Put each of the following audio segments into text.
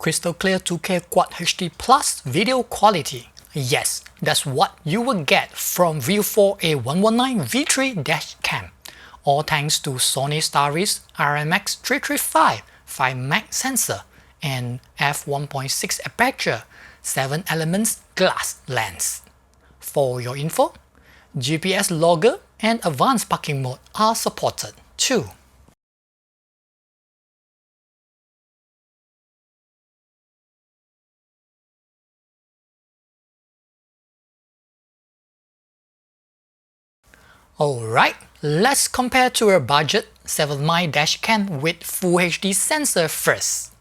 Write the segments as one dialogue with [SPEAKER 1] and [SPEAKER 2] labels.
[SPEAKER 1] crystal clear 2K Quad HD Plus video quality. Yes, that's what you will get from Viofo A119 V3 Dashcam, all thanks to Sony STARVIS IMX335 5MP sensor and f1.6 aperture 7 elements glass lens. For your info, GPS logger and advanced parking mode are supported too. Alright, let's compare to a budget 7MP dashcam with Full HD sensor first.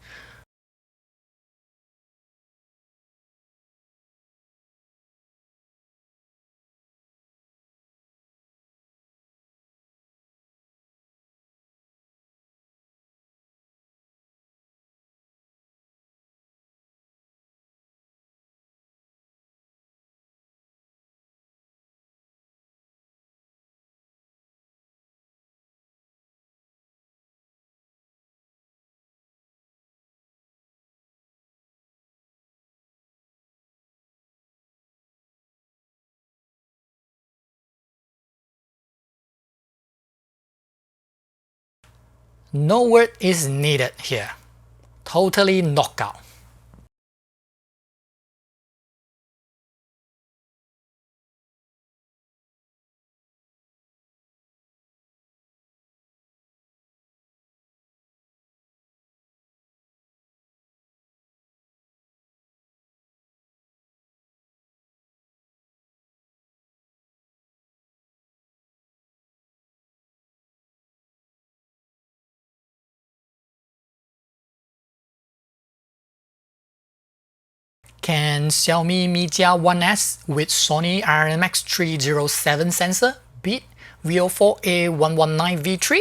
[SPEAKER 1] No word is needed here. Totally knockout. Can Xiaomi Mijia 1S with Sony IMX307 sensor beat Viofo A119 V3?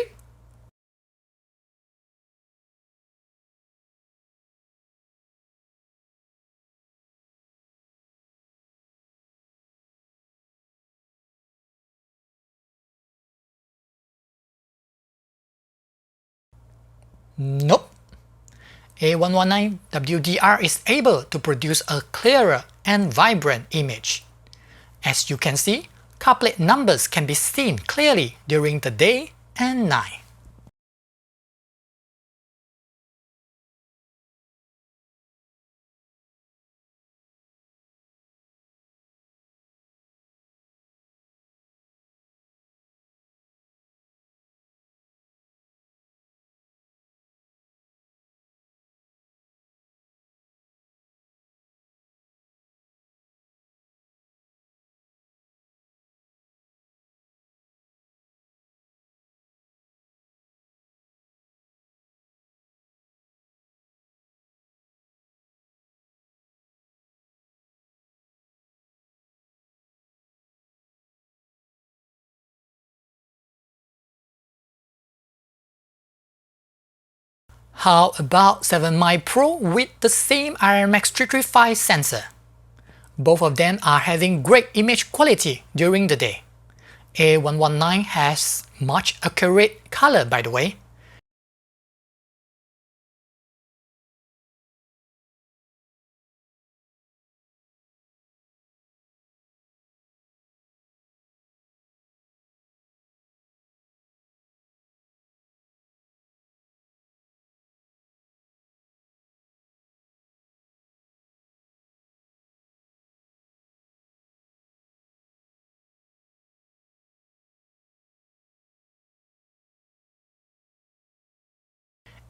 [SPEAKER 1] Nope. A119 WDR is able to produce a clearer and vibrant image. As you can see, car plate numbers can be seen clearly during the day and night. How about 7MP Pro with the same IMX335 sensor? Both of them are having great image quality during the day. A119 has much accurate color, by the way.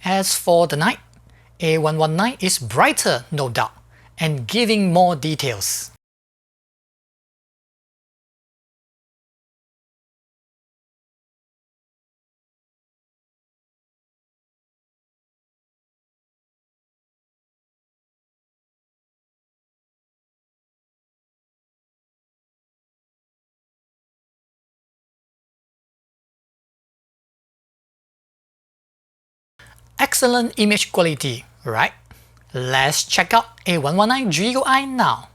[SPEAKER 1] As for the night, A119 is brighter, no doubt, and giving more details. Excellent image quality, right? Let's check out A119 GUI now.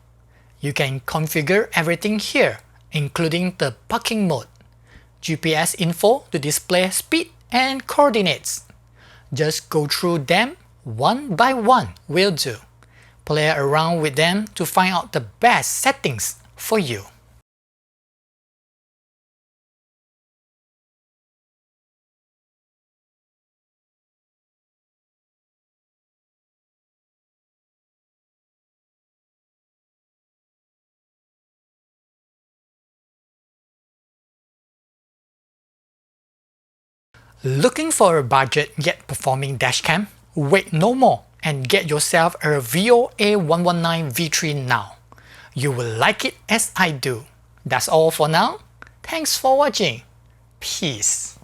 [SPEAKER 1] You can configure everything here, including the parking mode, GPS info to display speed and coordinates. Just go through them One by one will do. Play around with them to find out the best settings for you. Looking for a budget yet performing dashcam? Wait no more and get yourself a Viofo A119 V3 now. You will like it as I do. That's all for now. Thanks for watching. Peace.